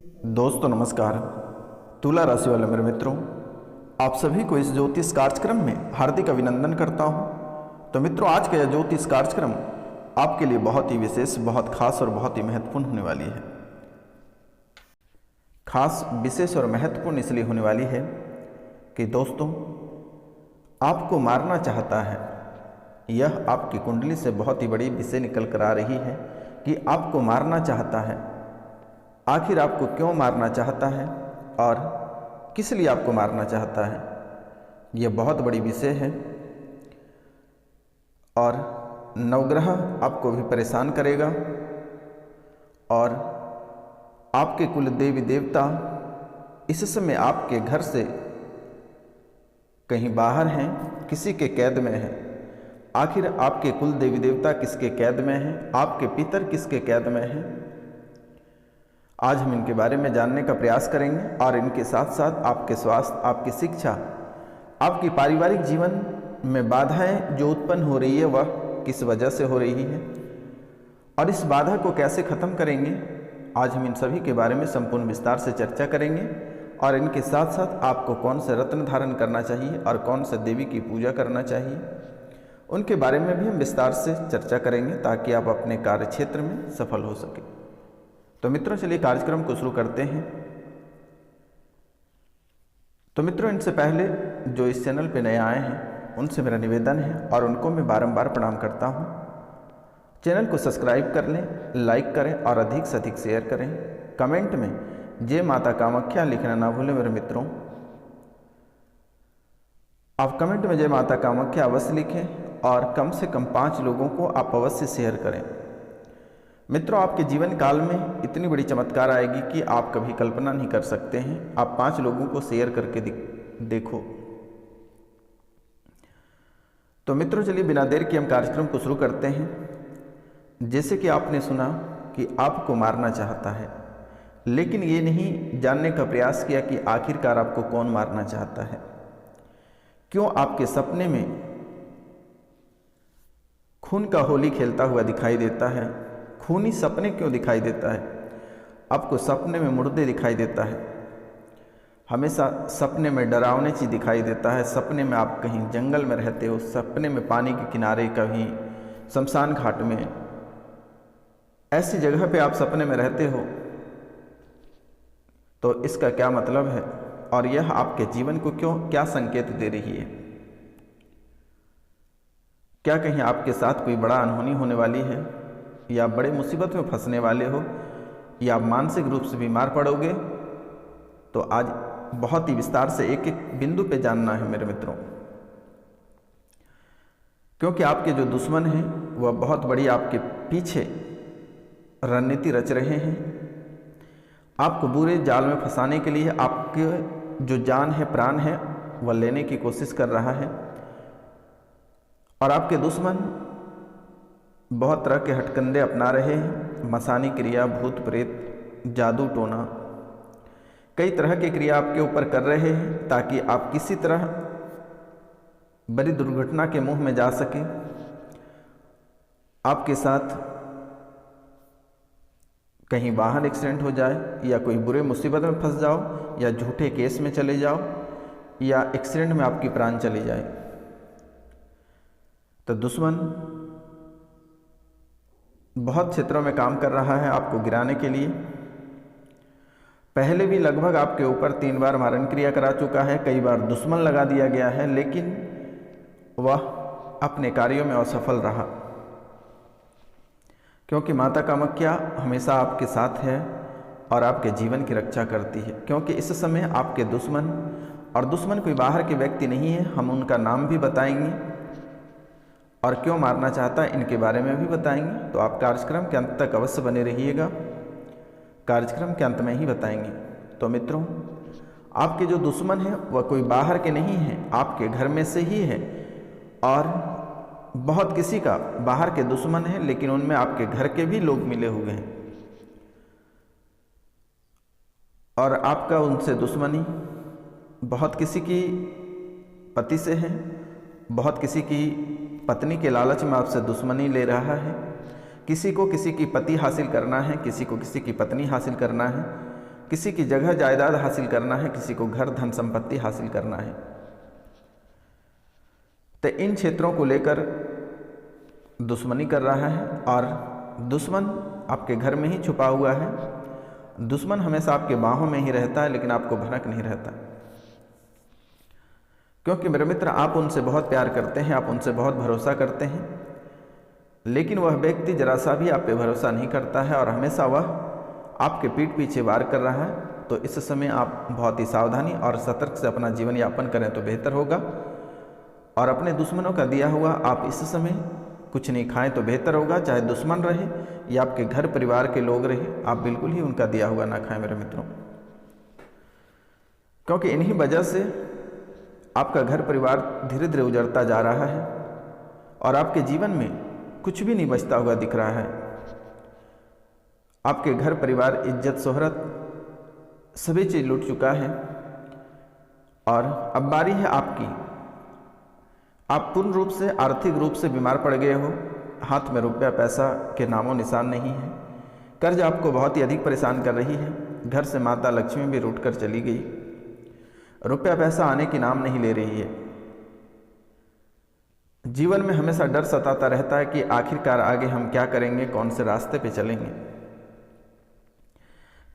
दोस्तों नमस्कार। तुला राशि वाले मेरे मित्रों, आप सभी को इस ज्योतिष कार्यक्रम में हार्दिक अभिनंदन करता हूं। तो मित्रों, आज का यह ज्योतिष कार्यक्रम आपके लिए बहुत ही विशेष, बहुत खास और बहुत ही महत्वपूर्ण होने वाली है। खास, विशेष और महत्वपूर्ण इसलिए होने वाली है कि दोस्तों, आपको मारना चाहता है। यह आपकी कुंडली से बहुत ही बड़ी विषय निकल कर आ रही है कि आपको मारना चाहता है। आखिर आपको क्यों मारना चाहता है और किस लिए आपको मारना चाहता है, यह बहुत बड़ी विषय है। और नवग्रह आपको भी परेशान करेगा और आपके कुल देवी देवता इस समय आपके घर से कहीं बाहर हैं, किसी के कैद में हैं। आखिर आपके कुल देवी देवता किसके कैद में हैं, आपके पितर किसके कैद में हैं, आज हम इनके बारे में जानने का प्रयास करेंगे। और इनके साथ साथ आपके स्वास्थ्य, आपकी शिक्षा, आपकी पारिवारिक जीवन में बाधाएं जो उत्पन्न हो रही है वह किस वजह से हो रही है और इस बाधा को कैसे खत्म करेंगे, आज हम इन सभी के बारे में संपूर्ण विस्तार से चर्चा करेंगे। और इनके साथ साथ आपको कौन से रत्न धारण करना चाहिए और कौन से देवी की पूजा करना चाहिए, उनके बारे में भी हम विस्तार से चर्चा करेंगे ताकि आप अपने कार्य क्षेत्र में सफल हो सके। तो मित्रों, चलिए कार्यक्रम को शुरू करते हैं। तो मित्रों, इनसे पहले जो इस चैनल पे नए आए हैं उनसे मेरा निवेदन है और उनको मैं बारंबार प्रणाम करता हूं, चैनल को सब्सक्राइब कर लें, लाइक करें और अधिक से अधिक शेयर करें। कमेंट में जय माता कामाख्या लिखना ना भूलें मेरे मित्रों। आप कमेंट में जय माता कामाख्या अवश्य लिखें और कम से कम 5 लोगों को आप अवश्य शेयर करें। मित्रों, आपके जीवन काल में इतनी बड़ी चमत्कार आएगी कि आप कभी कल्पना नहीं कर सकते हैं। आप 5 लोगों को शेयर करके देखो। तो मित्रों, चलिए बिना देर के हम कार्यक्रम को शुरू करते हैं। जैसे कि आपने सुना कि आपको मारना चाहता है, लेकिन ये नहीं जानने का प्रयास किया कि आखिरकार आपको कौन मारना चाहता है। क्यों आपके सपने में खून का होली खेलता हुआ दिखाई देता है, खूनी सपने क्यों दिखाई देता है, आपको सपने में मुर्दे दिखाई देता है, हमेशा सपने में डरावनी चीज़ दिखाई देता है। सपने में आप कहीं जंगल में रहते हो, सपने में पानी के किनारे, कहीं शमशान घाट में, ऐसी जगह पे आप सपने में रहते हो, तो इसका क्या मतलब है और यह आपके जीवन को क्या संकेत दे रही है। क्या कहीं आपके साथ कोई बड़ा अनहोनी होने वाली है, या बड़े मुसीबत में फंसने वाले हो, या आप मानसिक रूप से बीमार पड़ोगे। तो आज बहुत ही विस्तार से एक एक बिंदु पे जानना है मेरे मित्रों, क्योंकि आपके जो दुश्मन हैं वह बहुत बड़ी आपके पीछे रणनीति रच रहे हैं। आपको बुरे जाल में फंसाने के लिए आपके जो जान है, प्राण है, वह लेने की कोशिश कर रहा है। और आपके दुश्मन बहुत तरह के हथकंडे अपना रहे हैं। मसानी क्रिया, भूत प्रेत, जादू टोना, कई तरह की क्रिया आपके ऊपर कर रहे हैं ताकि आप किसी तरह बड़ी दुर्घटना के मुंह में जा सकें। आपके साथ कहीं वाहन एक्सीडेंट हो जाए, या कोई बुरे मुसीबत में फंस जाओ, या झूठे केस में चले जाओ, या एक्सीडेंट में आपकी प्राण चली जाए। तो दुश्मन बहुत क्षेत्रों में काम कर रहा है आपको गिराने के लिए। पहले भी लगभग आपके ऊपर 3 बार मारण क्रिया करा चुका है, कई बार दुश्मन लगा दिया गया है, लेकिन वह अपने कार्यों में असफल रहा, क्योंकि माता कामाख्या हमेशा आपके साथ है और आपके जीवन की रक्षा करती है। क्योंकि इस समय आपके दुश्मन, और दुश्मन कोई बाहर के व्यक्ति नहीं है, हम उनका नाम भी बताएंगे और क्यों मारना चाहता है इनके बारे में भी बताएंगे। तो आप कार्यक्रम के अंत तक अवश्य बने रहिएगा, कार्यक्रम के अंत में ही बताएंगे। तो मित्रों, आपके जो दुश्मन हैं वह कोई बाहर के नहीं हैं, आपके घर में से ही है। और बहुत किसी का बाहर के दुश्मन है, लेकिन उनमें आपके घर के भी लोग मिले हुए हैं। और आपका उनसे दुश्मनी बहुत किसी की पति से है, बहुत किसी की पत्नी के लालच में आपसे दुश्मनी ले रहा है, किसी को किसी की पति हासिल करना है, किसी को किसी की पत्नी हासिल करना है, किसी की जगह जायदाद हासिल करना है, किसी को घर धन संपत्ति हासिल करना है। तो इन क्षेत्रों को लेकर दुश्मनी कर रहा है और दुश्मन आपके घर में ही छुपा हुआ है। दुश्मन हमेशा आपके बाहों में ही रहता है लेकिन आपको भनक नहीं रहता, क्योंकि मेरे मित्र आप उनसे बहुत प्यार करते हैं, आप उनसे बहुत भरोसा करते हैं, लेकिन वह व्यक्ति जरा सा भी आप पे भरोसा नहीं करता है और हमेशा वह आपके पीठ पीछे वार कर रहा है। तो इस समय आप बहुत ही सावधानी और सतर्क से अपना जीवन यापन करें तो बेहतर होगा। और अपने दुश्मनों का दिया हुआ आप इस समय कुछ नहीं खाएं तो बेहतर होगा, चाहे दुश्मन रहे या आपके घर परिवार के लोग रहे, आप बिल्कुल ही उनका दिया हुआ ना खाएं मेरे मित्रों, क्योंकि इन्हीं वजह से आपका घर परिवार धीरे धीरे उजड़ता जा रहा है और आपके जीवन में कुछ भी नहीं बचता हुआ दिख रहा है। आपके घर परिवार, इज्जत, शोहरत सभी चीज लूट चुका है और अब बारी है आपकी। आप पूर्ण रूप से आर्थिक रूप से बीमार पड़ गए हो, हाथ में रुपया पैसा के नामो निशान नहीं है, कर्ज आपको बहुत ही अधिक परेशान कर रही है, घर से माता लक्ष्मी भी रूठ कर चली गई, रुपया पैसा आने की नाम नहीं ले रही है। जीवन में हमेशा डर सताता रहता है कि आखिरकार आगे हम क्या करेंगे, कौन से रास्ते पे चलेंगे,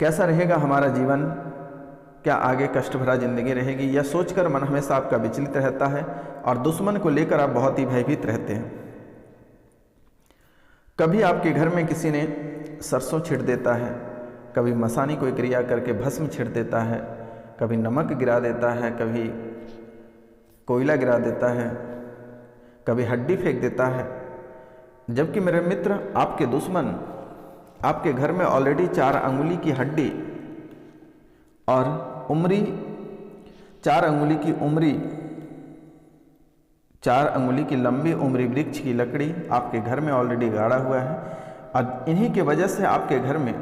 कैसा रहेगा हमारा जीवन, क्या आगे कष्ट भरा जिंदगी रहेगी, यह सोचकर मन हमेशा आपका विचलित रहता है और दुश्मन को लेकर आप बहुत ही भयभीत रहते हैं। कभी आपके घर में किसी ने सरसों छिड़ देता है, कभी मसानी कोई क्रिया करके भस्म छिड़ देता है, कभी नमक गिरा देता है, कभी कोयला गिरा देता है, कभी हड्डी फेंक देता है। जबकि मेरे मित्र आपके दुश्मन आपके घर में ऑलरेडी 4 अंगुली की हड्डी और उमरी 4 अंगुली की उमरी 4 अंगुली की लंबी उमरी वृक्ष की लकड़ी आपके घर में ऑलरेडी गाड़ा हुआ है और इन्हीं के वजह से आपके घर में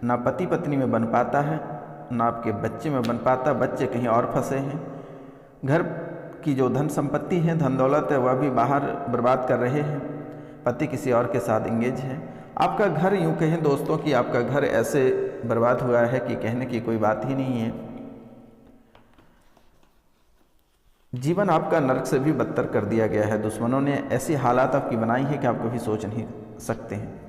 ना पति पत्नी में बन पाता है, ना आपके बच्चे में बन पाता, बच्चे कहीं और फंसे हैं। घर की जो धन संपत्ति है, धन दौलत है, वह भी बाहर बर्बाद कर रहे हैं, पति किसी और के साथ इंगेज है। आपका घर, यूँ कहें दोस्तों कि आपका घर ऐसे बर्बाद हुआ है कि कहने की कोई बात ही नहीं है। जीवन आपका नरक से भी बदतर कर दिया गया है। दुश्मनों ने ऐसी हालात आपकी बनाई है कि आप कभी सोच नहीं सकते हैं।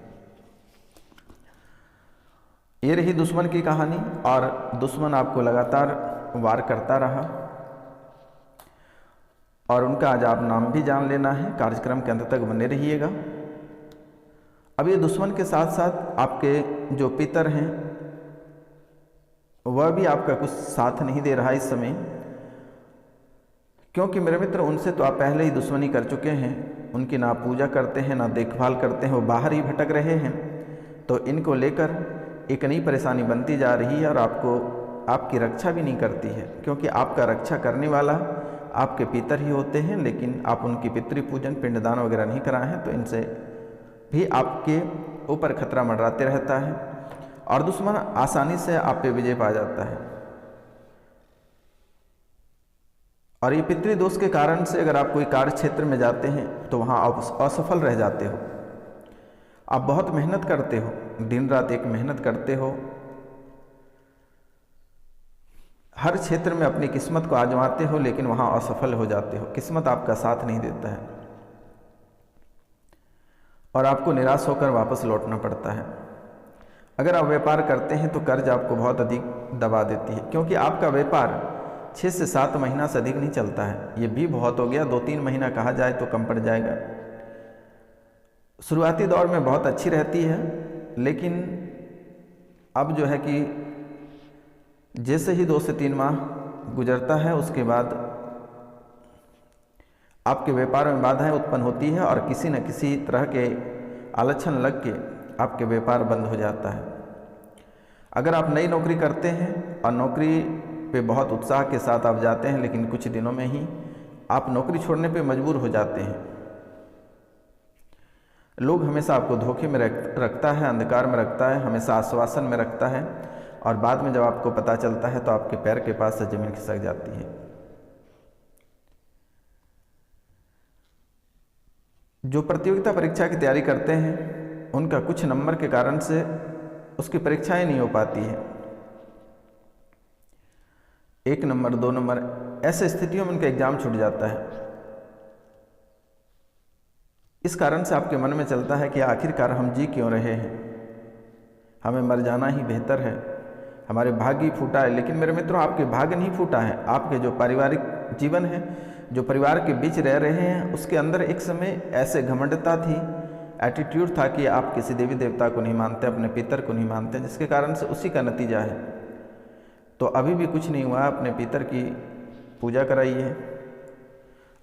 ये रही दुश्मन की कहानी और दुश्मन आपको लगातार वार करता रहा और उनका आज आप नाम भी जान लेना है। कार्यक्रम के अंत तक बने रहिएगा। अब ये दुश्मन के साथ साथ आपके जो पितर हैं वह भी आपका कुछ साथ नहीं दे रहा इस समय, क्योंकि मेरे मित्र उनसे तो आप पहले ही दुश्मनी कर चुके हैं। उनकी ना पूजा करते हैं, ना देखभाल करते हैं, वो बाहर ही भटक रहे हैं। तो इनको लेकर एक नई परेशानी बनती जा रही है और आपको आपकी रक्षा भी नहीं करती है, क्योंकि आपका रक्षा करने वाला आपके पितर ही होते हैं, लेकिन आप उनकी पितृ पूजन पिंडदान वगैरह नहीं कराए हैं। तो इनसे भी आपके ऊपर खतरा मंडराते रहता है और दुश्मन आसानी से आप पे विजय पा जाता है। और ये पितृदोष के कारण से अगर आप कोई कार्य क्षेत्र में जाते हैं तो वहाँ आप असफल रह जाते हो। आप बहुत मेहनत करते हो, दिन रात एक मेहनत करते हो, हर क्षेत्र में अपनी किस्मत को आजमाते हो, लेकिन वहाँ असफल हो जाते हो। किस्मत आपका साथ नहीं देता है और आपको निराश होकर वापस लौटना पड़ता है। अगर आप व्यापार करते हैं तो कर्ज आपको बहुत अधिक दबा देती है, क्योंकि आपका व्यापार 6 से 7 महीना से अधिक नहीं चलता है। ये भी बहुत हो गया, 2-3 महीना कहा जाए तो कम पड़ जाएगा। शुरुआती दौर में बहुत अच्छी रहती है, लेकिन अब जो है कि जैसे ही 2 से 3 माह गुजरता है उसके बाद आपके व्यापार में बाधाएं उत्पन्न होती है और किसी न किसी तरह के आलक्षण लग के आपके व्यापार बंद हो जाता है। अगर आप नई नौकरी करते हैं और नौकरी पे बहुत उत्साह के साथ आप जाते हैं, लेकिन कुछ दिनों में ही आप नौकरी छोड़ने पे मजबूर हो जाते हैं। लोग हमेशा आपको धोखे में रखता है, अंधकार में रखता है, हमेशा आश्वासन में रखता है और बाद में जब आपको पता चलता है तो आपके पैर के पास से जमीन खिसक जाती है। जो प्रतियोगिता परीक्षा की तैयारी करते हैं उनका कुछ नंबर के कारण से उसकी परीक्षाएं नहीं हो पाती है। 1 नंबर 2 नंबर, ऐसे स्थितियों में उनका एग्जाम छूट जाता है। इस कारण से आपके मन में चलता है कि आखिरकार हम जी क्यों रहे हैं, हमें मर जाना ही बेहतर है, हमारे भाग्य ही फूटा है। लेकिन मेरे मित्रों, आपके भाग्य नहीं फूटा है। आपके जो पारिवारिक जीवन है, जो परिवार के बीच रह रहे हैं, उसके अंदर एक समय ऐसे घमंडता थी, एटीट्यूड था कि आप किसी देवी देवता को नहीं मानते, अपने पितर को नहीं मानते, जिसके कारण से उसी का नतीजा है। तो अभी भी कुछ नहीं हुआ, अपने पितर की पूजा कराइए।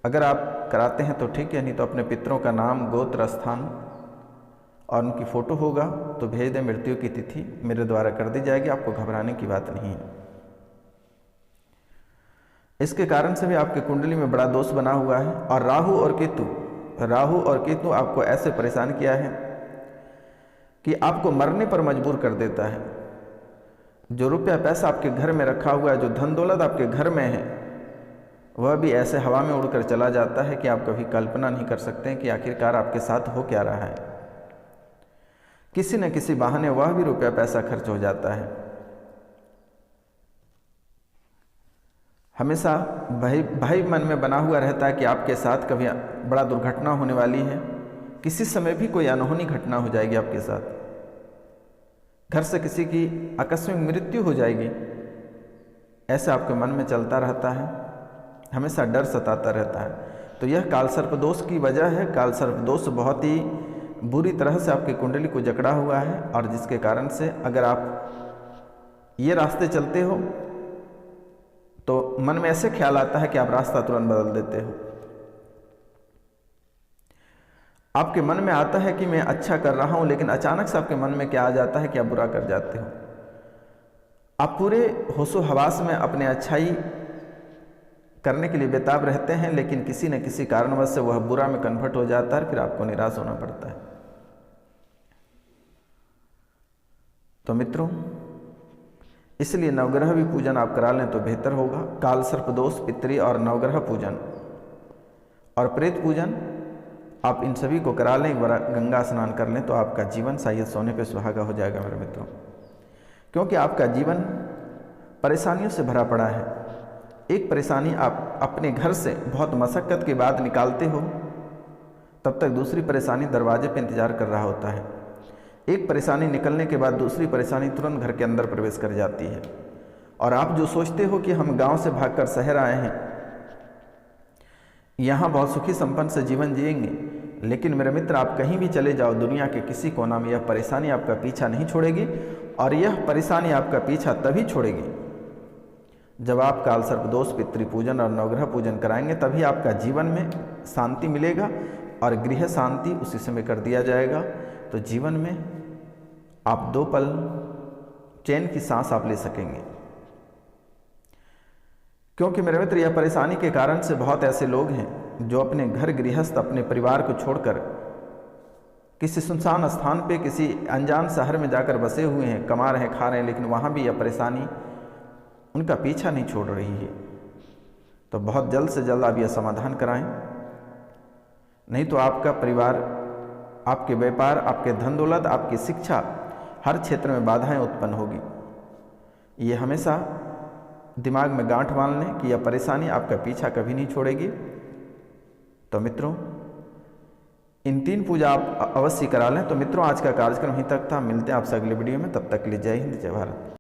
अगर आप कराते हैं तो ठीक है, नहीं तो अपने पितरों का नाम, गोत्र, स्थान और उनकी फ़ोटो होगा तो भेज दें। मृत्यु की तिथि मेरे द्वारा कर दी जाएगी, आपको घबराने की बात नहीं है। इसके कारण से भी आपके कुंडली में बड़ा दोष बना हुआ है। और राहु और केतु आपको ऐसे परेशान किया है कि आपको मरने पर मजबूर कर देता है। जो रुपया पैसा आपके घर में रखा हुआ है, जो धन दौलत आपके घर में है, वह भी ऐसे हवा में उड़कर चला जाता है कि आप कभी कल्पना नहीं कर सकते हैं कि आखिरकार आपके साथ हो क्या रहा है। किसी न किसी बहाने वह भी रुपया पैसा खर्च हो जाता है। हमेशा भय मन में बना हुआ रहता है कि आपके साथ कभी बड़ा दुर्घटना होने वाली है, किसी समय भी कोई अनहोनी घटना हो जाएगी आपके साथ, घर से किसी की आकस्मिक मृत्यु हो जाएगी। ऐसा आपके मन में चलता रहता है, हमेशा डर सताता रहता है। तो यह कालसर्प दोष की वजह है। कालसर्प दोष बहुत ही बुरी तरह से आपकी कुंडली को जकड़ा हुआ है, और जिसके कारण से अगर आप ये रास्ते चलते हो तो मन में ऐसे ख्याल आता है कि आप रास्ता तुरंत बदल देते हो। आपके मन में आता है कि मैं अच्छा कर रहा हूं, लेकिन अचानक से आपके मन में क्या आ जाता है कि आप बुरा कर जाते हो। आप पूरे होशो हवास में अपने अच्छाई करने के लिए बेताब रहते हैं, लेकिन किसी न किसी कारणवश से वह बुरा में कन्वर्ट हो जाता है, फिर आपको निराश होना पड़ता है। तो मित्रों, इसलिए नवग्रह भी पूजन आप करा लें तो बेहतर होगा। काल सर्प दोष, पितरी और नवग्रह पूजन और प्रेत पूजन आप इन सभी को करा लें, एक बार गंगा स्नान कर लें तो आपका जीवन शायद सोने पे सुहागा हो जाएगा मेरे मित्रों। क्योंकि आपका जीवन परेशानियों से भरा पड़ा है। एक परेशानी आप अपने घर से बहुत मशक्क़त के बाद निकालते हो, तब तक दूसरी परेशानी दरवाजे पे इंतज़ार कर रहा होता है। एक परेशानी निकलने के बाद दूसरी परेशानी तुरंत घर के अंदर प्रवेश कर जाती है। और आप जो सोचते हो कि हम गांव से भागकर शहर आए हैं, यहाँ बहुत सुखी संपन्न से जीवन जिएंगे, लेकिन मेरे मित्र आप कहीं भी चले जाओ, दुनिया के किसी कोना में यह परेशानी आपका पीछा नहीं छोड़ेगी। और यह परेशानी आपका पीछा तभी छोड़ेगी जब आप कालसर्प दोष, पितृ पूजन और नवग्रह पूजन कराएंगे, तभी आपका जीवन में शांति मिलेगा। और गृह शांति उसी समय कर दिया जाएगा, तो जीवन में आप 2 पल चैन की सांस आप ले सकेंगे। क्योंकि मेरे मित्र, यह परेशानी के कारण से बहुत ऐसे लोग हैं जो अपने घर गृहस्थ, अपने परिवार को छोड़कर किसी सुनसान स्थान पे, किसी अनजान शहर में जाकर बसे हुए हैं, कमा रहे हैं, खा रहे हैं, लेकिन वहाँ भी यह परेशानी उनका पीछा नहीं छोड़ रही है। तो बहुत जल्द से जल्द आप यह समाधान कराएं, नहीं तो आपका परिवार, आपके व्यापार, आपके धन दौलत, आपकी शिक्षा, हर क्षेत्र में बाधाएं उत्पन्न होगी। ये हमेशा दिमाग में गांठ बांध लें कि यह परेशानी आपका पीछा कभी नहीं छोड़ेगी। तो मित्रों, इन 3 पूजा आप अवश्य करा लें। तो मित्रों, आज का कार्यक्रम यहीं तक था। मिलते हैं आपसे अगले वीडियो में, तब तक के लिए जय हिंद, जय भारत।